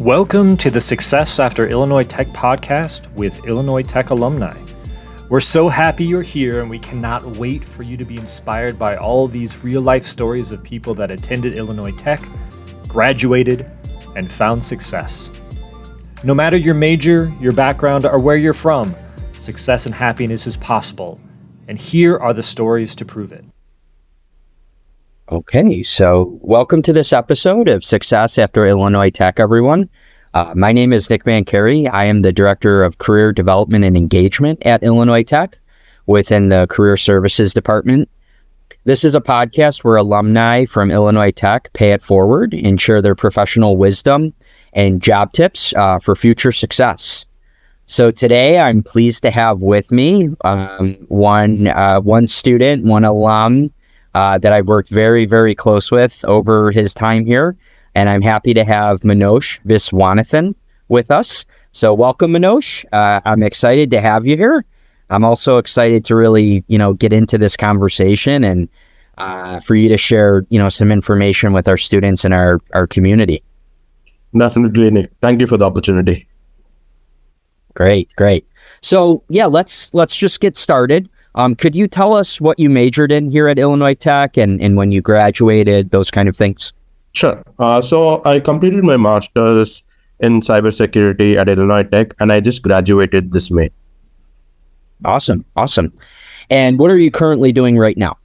Welcome to the Success After Illinois Tech podcast with Illinois Tech alumni. We're so happy you're here, and we cannot wait for you to be inspired by all these real-life stories of people that attended Illinois Tech, graduated, and found success. No matter your major, your background, or where you're from, success and happiness is possible, and here are the stories to prove it. Okay, so welcome to this episode of Success After Illinois Tech, everyone. My name is Nick Van Carey. I am the Director of Career Development and Engagement at Illinois Tech within the Career Services Department. This is a podcast where alumni from Illinois Tech pay it forward and share their professional wisdom and job tips for future success. So today I'm pleased to have with me one student, one alum, that I've worked very, very close with over his time here. And I'm happy to have Manoj Viswanathan with us. So welcome, Manoj. I'm excited to have you here. I'm also excited to really, get into this conversation and for you to share, some information with our students and our community. Definitely, Nick. Thank you for the opportunity. Great. So yeah, let's just get started. Could you tell us what you majored in here at Illinois Tech and when you graduated, those kind of things? Sure. So I completed my master's in cybersecurity at Illinois Tech, and I just graduated this May. Awesome. And what are you currently doing right now?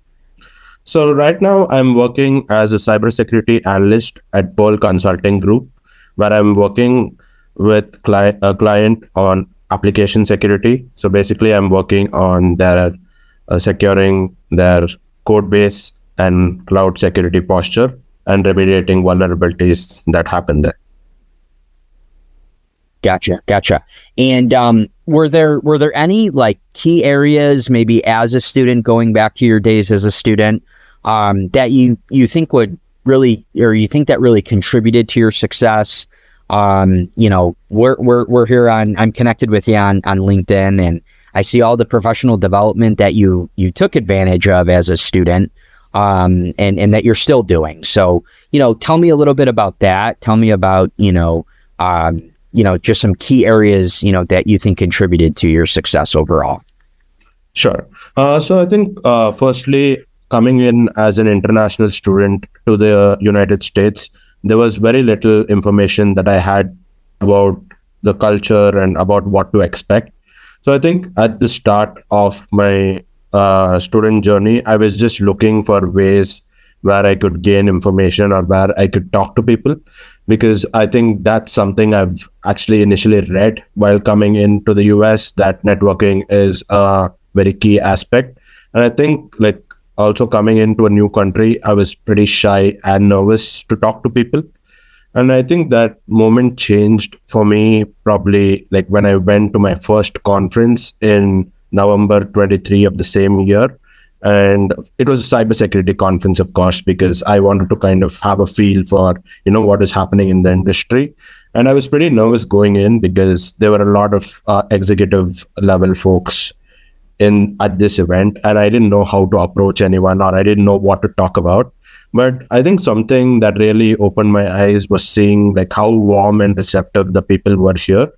So right now I'm working as a cybersecurity analyst at Pearl Consulting Group, where I'm working with a client on application security. So basically I'm working on their securing their code base and cloud security posture and remediating vulnerabilities that happen there. Gotcha. And were there any key areas, maybe as a student, going back to your days as a student, that you think would really, or you think that really contributed to your success? We're here I'm connected with you on LinkedIn, and I see all the professional development that you took advantage of as a student, and that you're still doing. So, tell me a little bit about that. Tell me about, just some key areas, that you think contributed to your success overall. Sure. So I think, firstly, coming in as an international student to the United States, there was very little information that I had about the culture and about what to expect. So I think at the start of my student journey, I was just looking for ways where I could gain information or where I could talk to people, because I think that's something I've actually initially read while coming into the US, that networking is a very key aspect. And I think also coming into a new country, I was pretty shy and nervous to talk to people. And I think that moment changed for me probably when I went to my first conference in November 23 of the same year. And it was a cybersecurity conference, of course, because I wanted to kind of have a feel for, what is happening in the industry. And I was pretty nervous going in because there were a lot of executive level folks at this event, and I didn't know how to approach anyone, or I didn't know what to talk about. But I think something that really opened my eyes was seeing how warm and receptive the people were here.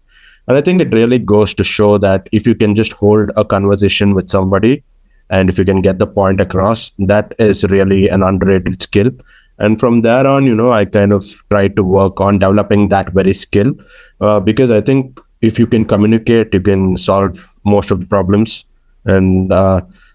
And I think it really goes to show that if you can just hold a conversation with somebody, and if you can get the point across, that is really an underrated skill. And from there on, I kind of tried to work on developing that very skill, because I think if you can communicate, you can solve most of the problems. And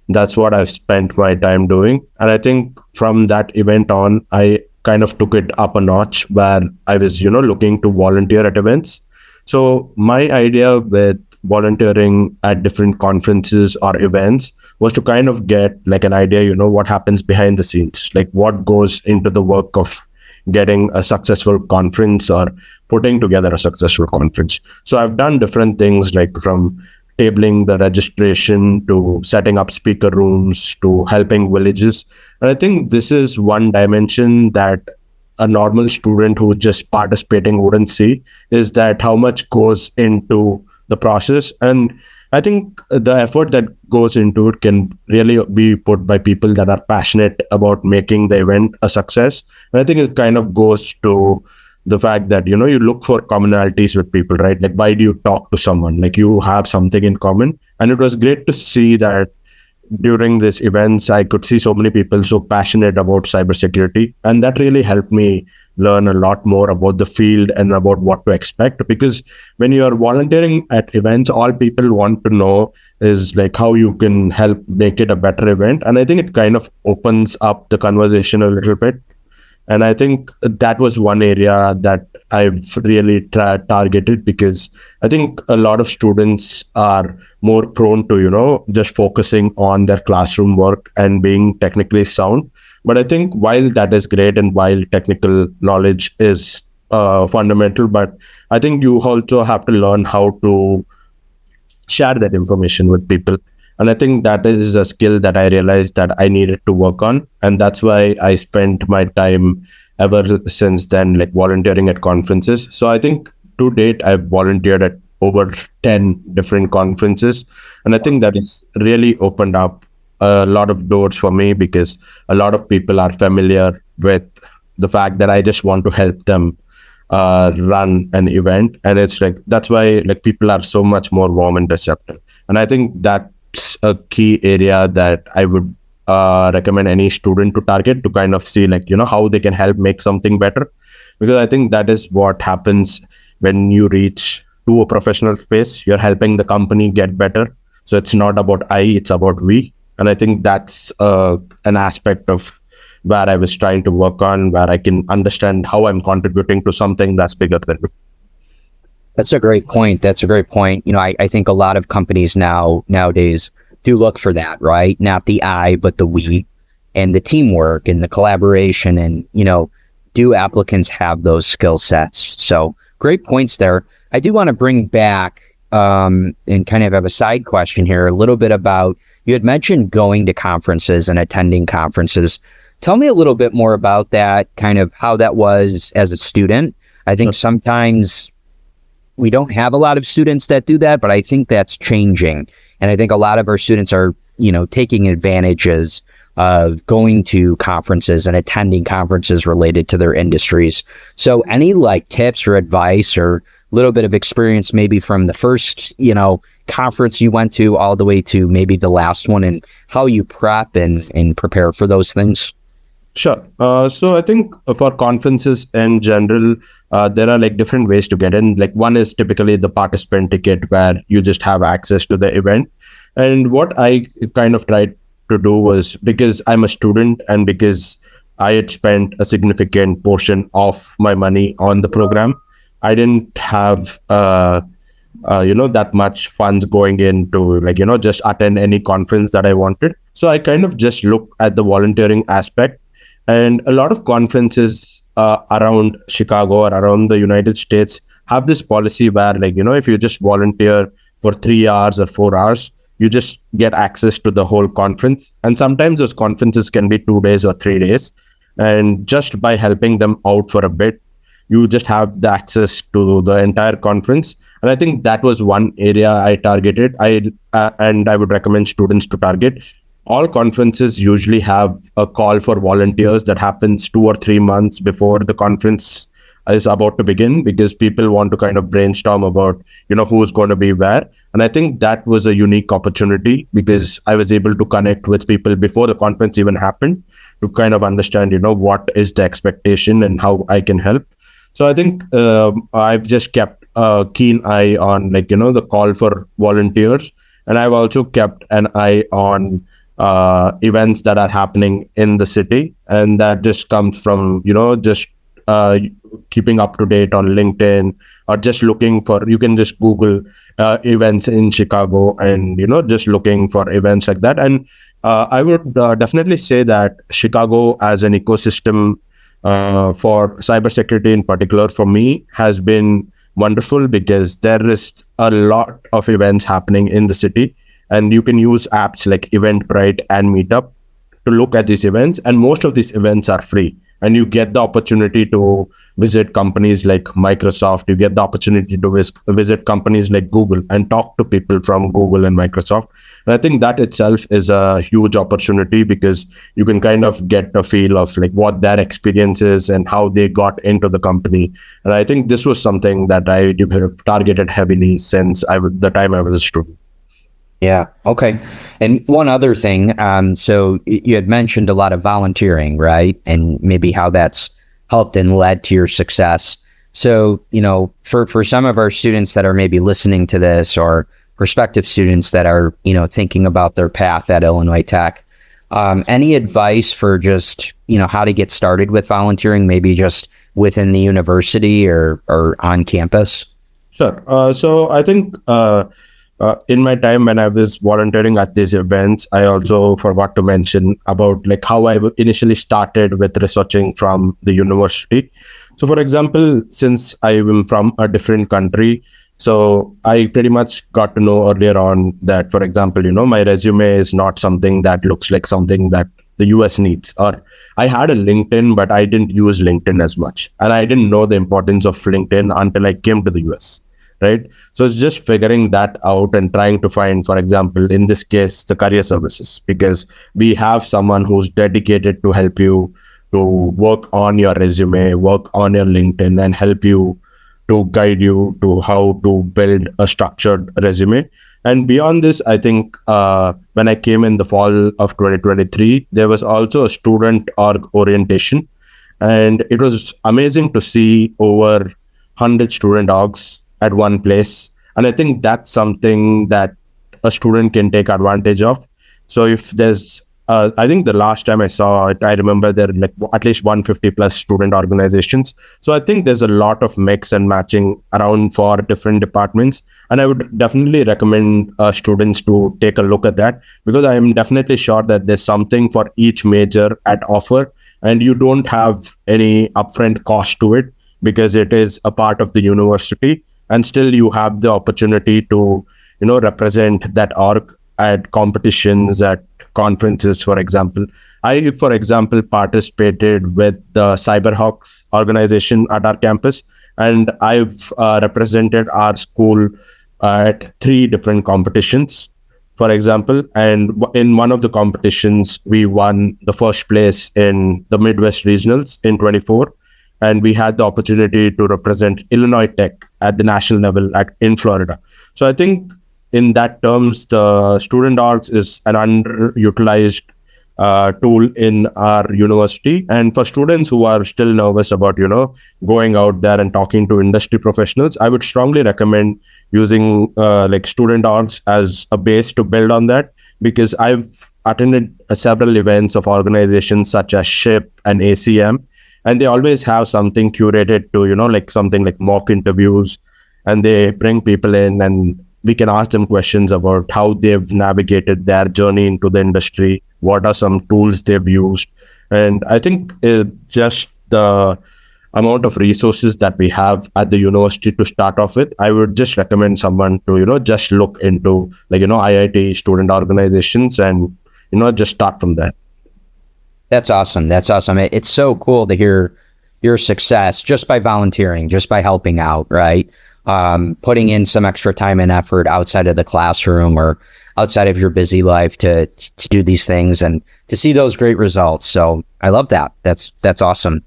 that's what I've spent my time doing. And I think from that event on, I kind of took it up a notch, where I was, looking to volunteer at events. So my idea with volunteering at different conferences or events was to kind of get an idea, what happens behind the scenes, what goes into the work of getting a successful conference or putting together a successful conference. So I've done different things, from tabling the registration to setting up speaker rooms to helping villages. And I think this is one dimension that a normal student who's just participating wouldn't see, is that how much goes into the process. And I think the effort that goes into it can really be put by people that are passionate about making the event a success. And I think it kind of goes to the fact that, you look for commonalities with people, right? Like, why do you talk to someone? Like, you have something in common. And it was great to see that during these events, I could see so many people so passionate about cybersecurity. And that really helped me learn a lot more about the field and about what to expect. Because when you are volunteering at events, all people want to know is like how you can help make it a better event. And I think it kind of opens up the conversation a little bit. And I think that was one area that I've really targeted, because I think a lot of students are more prone to, just focusing on their classroom work and being technically sound. But I think while that is great and while technical knowledge is fundamental, but I think you also have to learn how to share that information with people. And I think that is a skill that I realized that I needed to work on. And that's why I spent my time ever since then, like volunteering at conferences. So I think to date, I've volunteered at over 10 different conferences. And I think that it's really opened up a lot of doors for me, because a lot of people are familiar with the fact that I just want to help them run an event. And it's like, that's why like people are so much more warm and receptive. And I think that's a key area that I would recommend any student to target, to kind of see like, how they can help make something better. Because I think that is what happens when you reach to a professional space. You're helping the company get better. So it's not about I, it's about we. And I think that's an aspect of where I was trying to work on, where I can understand how I'm contributing to something that's bigger than me. That's a great point. That's a great point. I think a lot of companies nowadays do look for that, right? Not the I, but the we, and the teamwork and the collaboration. And, do applicants have those skill sets? So great points there. I do want to bring back and kind of have a side question here, a little bit about, you had mentioned going to conferences and attending conferences. Tell me a little bit more about that, kind of how that was as a student. I think sometimes we don't have a lot of students that do that, but I think that's changing. And I think a lot of our students are, taking advantages of going to conferences and attending conferences related to their industries. So any like tips or advice or a little bit of experience, maybe from the first, conference you went to all the way to maybe the last one, and how you prep and prepare for those things? Sure. So I think for conferences in general, there are like different ways to get in. Like, one is typically the participant ticket, where you just have access to the event. And what I kind of tried to do was, because I'm a student and because I had spent a significant portion of my money on the program, I didn't have that much funds going into like, just attend any conference that I wanted. So I kind of just looked at the volunteering aspect. And a lot of conferences around Chicago or around the United States have this policy where, like, if you just volunteer for 3 hours or 4 hours, you just get access to the whole conference. And sometimes those conferences can be 2 days or 3 days. And just by helping them out for a bit, you just have the access to the entire conference. And I think that was one area I targeted. And I would recommend students to target. All conferences usually have a call for volunteers that happens 2 or 3 months before the conference is about to begin, because people want to kind of brainstorm about, who's going to be where. And I think that was a unique opportunity, because I was able to connect with people before the conference even happened, to kind of understand, what is the expectation and how I can help. So I think I've just kept a keen eye on, like, the call for volunteers. And I've also kept an eye on events that are happening in the city. And that just comes from, just keeping up to date on LinkedIn, or just looking for, you can just Google events in Chicago, and, just looking for events like that. And I would definitely say that Chicago as an ecosystem for cybersecurity in particular, for me, has been wonderful, because there is a lot of events happening in the city. And you can use apps like Eventbrite and Meetup to look at these events. And most of these events are free. and you get the opportunity to visit companies like Microsoft. You get the opportunity to visit companies like Google and talk to people from Google and Microsoft. And I think that itself is a huge opportunity, because you can kind of get a feel of like what their experience is and how they got into the company. And I think this was something that I have targeted heavily since the time I was a student. Yeah. Okay. And one other thing, so you had mentioned a lot of volunteering, right? And maybe how that's helped and led to your success. So, for some of our students that are maybe listening to this, or prospective students that are, thinking about their path at Illinois Tech, any advice for just, how to get started with volunteering, maybe just within the university or on campus? Sure. So I think in my time when I was volunteering at these events, I also forgot to mention about like how I initially started with researching from the university. So for example, since I am from a different country, so I pretty much got to know earlier on that, for example, my resume is not something that looks like something that the US needs. Or I had a LinkedIn, but I didn't use LinkedIn as much. And I didn't know the importance of LinkedIn until I came to the US. Right. So it's just figuring that out and trying to find, for example, in this case, the career services, because we have someone who's dedicated to help you to work on your resume, work on your LinkedIn, and help you to guide you to how to build a structured resume. And beyond this, I think when I came in the fall of 2023, there was also a student org orientation. And it was amazing to see over 100 student orgs at one place. And I think that's something that a student can take advantage of. So if there's, I think the last time I saw it, I remember there are like at least 150 plus student organizations. So I think there's a lot of mix and matching around for different departments. And I would definitely recommend students to take a look at that, because I am definitely sure that there's something for each major at offer, and you don't have any upfront cost to it because it is a part of the university. And still you have the opportunity to, represent that org at competitions, at conferences, for example. I, for example, participated with the Cyberhawks organization at our campus, and I've represented our school at 3 different competitions, for example. And in one of the competitions, we won the first place in the Midwest Regionals in 24. And we had the opportunity to represent Illinois Tech at the national level in Florida. So I think in that terms, the student orgs is an underutilized tool in our university. And for students who are still nervous about, going out there and talking to industry professionals, I would strongly recommend using like student orgs as a base to build on that, because I've attended several events of organizations such as SHIP and ACM. And they always have something curated to, like something like mock interviews, and they bring people in and we can ask them questions about how they've navigated their journey into the industry, what are some tools they've used. And I think just the amount of resources that we have at the university to start off with, I would just recommend someone to, just look into like, IIT student organizations and, just start from there. That's awesome. That's awesome. It's so cool to hear your success just by volunteering, just by helping out, right? Putting in some extra time and effort outside of the classroom or outside of your busy life to do these things and to see those great results. So I love that. That's awesome.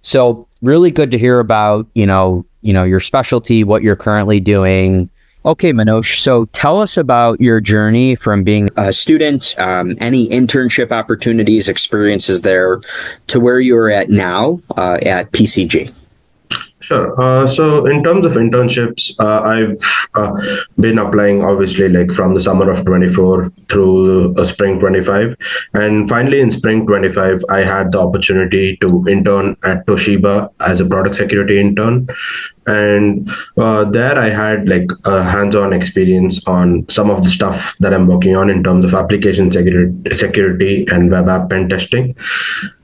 So really good to hear about, your specialty, what you're currently doing. Okay, Manoj, so tell us about your journey from being a student, any internship opportunities, experiences there, to where you're at now at PCG. Sure. So in terms of internships, I've been applying obviously like from the summer of 24 through spring 25. And finally in spring 25, I had the opportunity to intern at Toshiba as a product security intern. And there I had like a hands-on experience on some of the stuff that I'm working on in terms of application security and web app pen testing.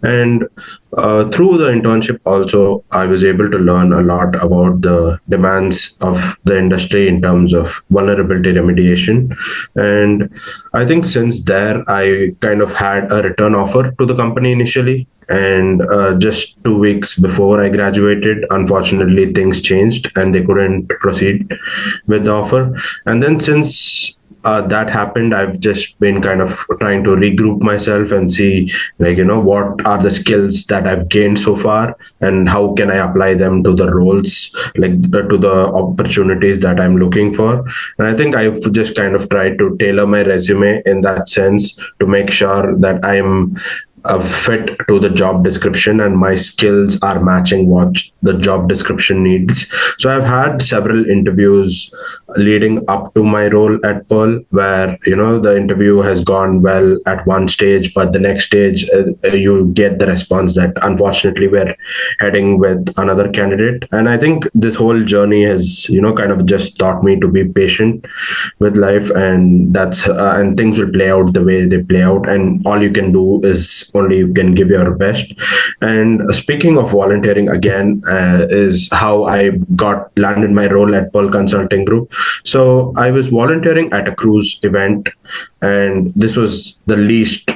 And through the internship also, I was able to learn a lot about the demands of the industry in terms of vulnerability remediation. And I think since there, I kind of had a return offer to the company initially And just 2 weeks before I graduated, unfortunately, things changed and they couldn't proceed with the offer. And then since that happened, I've just been kind of trying to regroup myself and see, like, what are the skills that I've gained so far and how can I apply them to the roles, like to the opportunities that I'm looking for. And I think I've just kind of tried to tailor my resume in that sense to make sure that I'm a fit to the job description and my skills are matching what the job description needs. So I've had several interviews leading up to my role at Pearl where, the interview has gone well at one stage, but the next stage you get the response that unfortunately we're heading with another candidate. And I think this whole journey has, kind of just taught me to be patient with life, and and things will play out the way they play out, and all you can do is only you can give your best. And speaking of volunteering again, is how I got landed my role at Pearl Consulting Group. So I was volunteering at a cruise event, and this was the least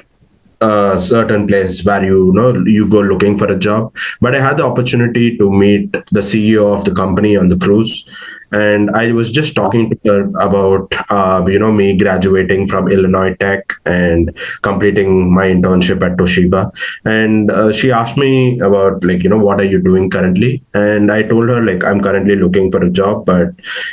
certain place where you go looking for a job. But I had the opportunity to meet the CEO of the company on the cruise, and I was just talking to her about me graduating from Illinois Tech and completing my internship at Toshiba. And she asked me about, like, what are you doing currently? And I told her, like, I'm currently looking for a job, but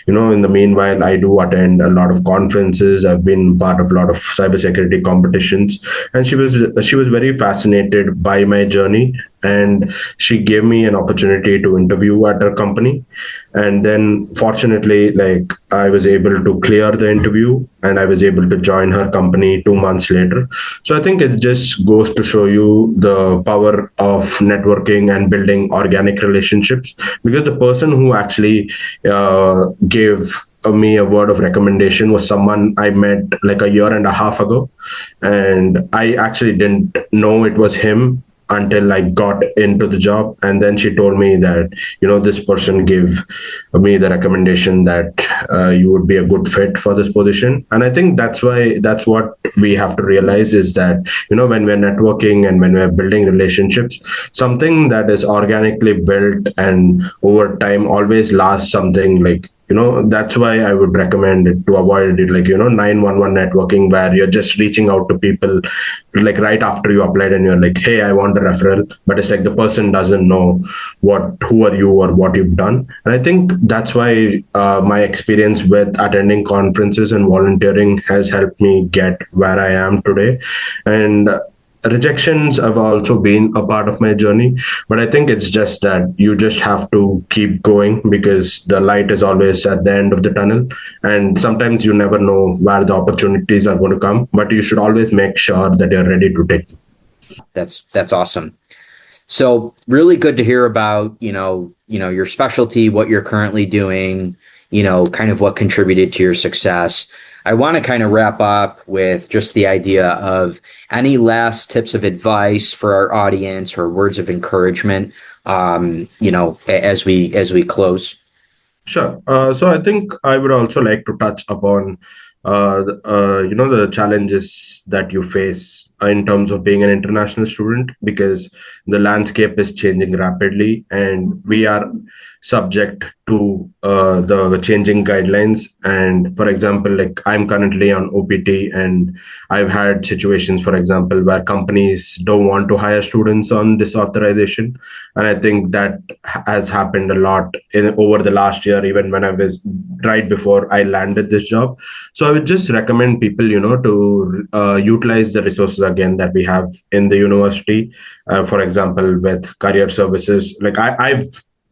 in the meanwhile I do attend a lot of conferences. I've been part of a lot of cybersecurity competitions. And she was very fascinated by my journey, and she gave me an opportunity to interview at her company. And then fortunately, like, I was able to clear the interview and I was able to join her company 2 months later. So I think it just goes to show you the power of networking and building organic relationships, because the person who actually gave me a word of recommendation was someone I met like a year and a half ago. And I actually didn't know it was him until I got into the job. And then she told me that, this person gave me the recommendation that you would be a good fit for this position. And I think that's what we have to realize is that, when we're networking and when we're building relationships, something that is organically built and over time always lasts. Something like, that's why I would recommend it to avoid it, like, 911 networking, where you're just reaching out to people like right after you applied and you're like, hey, I want a referral, but it's like the person doesn't know who are you or what you've done. And I think that's why my experience with attending conferences and volunteering has helped me get where I am today. And rejections have also been a part of my journey, but I think it's just that you just have to keep going, because the light is always at the end of the tunnel, and sometimes you never know where the opportunities are going to come, but you should always make sure that you're ready to take them. That's awesome. So really good to hear about, your specialty, what you're currently doing, kind of what contributed to your success. I want to kind of wrap up with just the idea of any last tips of advice for our audience or words of encouragement, as we close. Sure. So I think I would also like to touch upon, the challenges that you face in terms of being an international student, because the landscape is changing rapidly and we are subject to the changing guidelines. And for example, like, I'm currently on OPT, and I've had situations, for example, where companies don't want to hire students on this authorization. And I think that has happened a lot over the last year, even when I was right before I landed this job. So I would just recommend people, to utilize the resources again that we have in the university. For example, with career services, like I've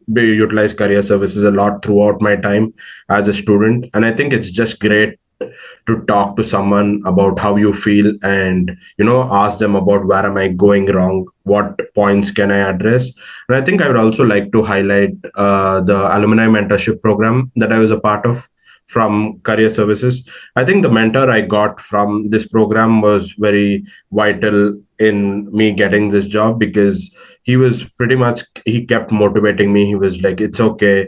utilized career services a lot throughout my time as a student. And I think it's just great to talk to someone about how you feel and, ask them about where am I going wrong, what points can I address. And I think I would also like to highlight the alumni mentorship program that I was a part of from career services. I think the mentor I got from this program was very vital in me getting this job, because he kept motivating me. He was like, it's okay,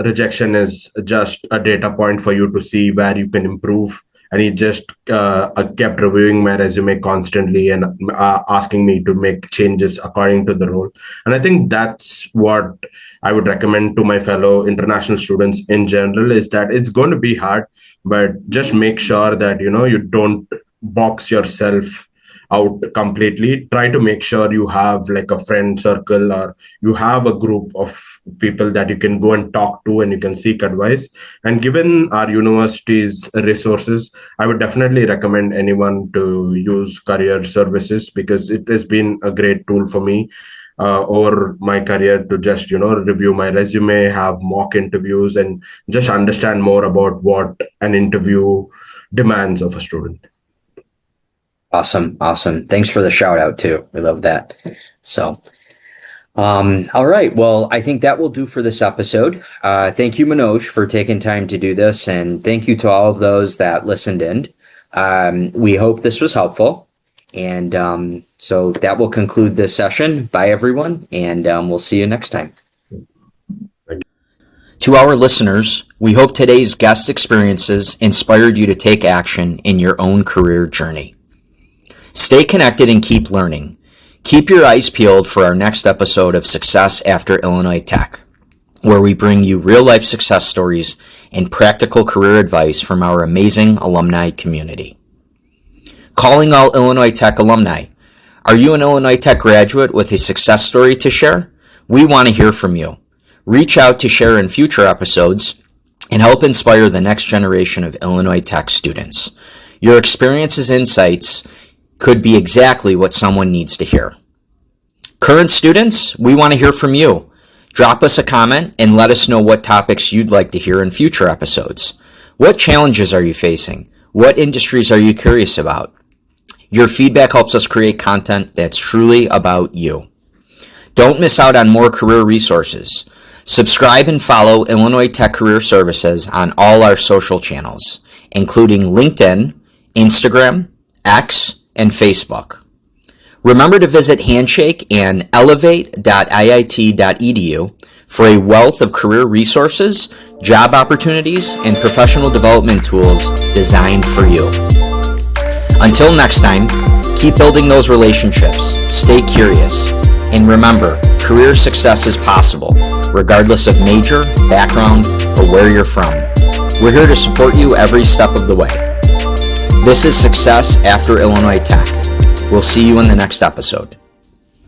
rejection is just a data point for you to see where you can improve, and he just kept reviewing my resume constantly and asking me to make changes according to the role. And I think that's what I would recommend to my fellow international students in general, is that it's going to be hard, but just make sure that you don't box yourself out completely. Try to make sure you have like a friend circle, or you have a group of people that you can go and talk to and you can seek advice. And given our university's resources, I would definitely recommend anyone to use career services, because it has been a great tool for me over my career to just review my resume, have mock interviews, and just understand more about what an interview demands of a student. Awesome. Thanks for the shout out too. We love that. So, all right. Well, I think that will do for this episode. Thank you, Manoj, for taking time to do this. And thank you to all of those that listened in. We hope this was helpful. And so that will conclude this session. Bye, everyone. And we'll see you next time. To our listeners, we hope today's guest experiences inspired you to take action in your own career journey. Stay connected and keep learning. Keep your eyes peeled for our next episode of Success After Illinois Tech, where we bring you real-life success stories and practical career advice from our amazing alumni community. Calling all Illinois Tech alumni. Are you an Illinois Tech graduate with a success story to share? We want to hear from you. Reach out to share in future episodes and help inspire the next generation of Illinois Tech students. Your experiences and insights could be exactly what someone needs to hear. Current students, we want to hear from you. Drop us a comment and let us know what topics you'd like to hear in future episodes. What challenges are you facing? What industries are you curious about? Your feedback helps us create content that's truly about you. Don't miss out on more career resources. Subscribe and follow Illinois Tech Career Services on all our social channels, including LinkedIn, Instagram, X, and Facebook. Remember to visit Handshake and elevate.iit.edu for a wealth of career resources, job opportunities, and professional development tools designed for you. Until next time, keep building those relationships, stay curious, and remember, career success is possible, regardless of major, background, or where you're from. We're here to support you every step of the way. This is Success After Illinois Tech. We'll see you in the next episode.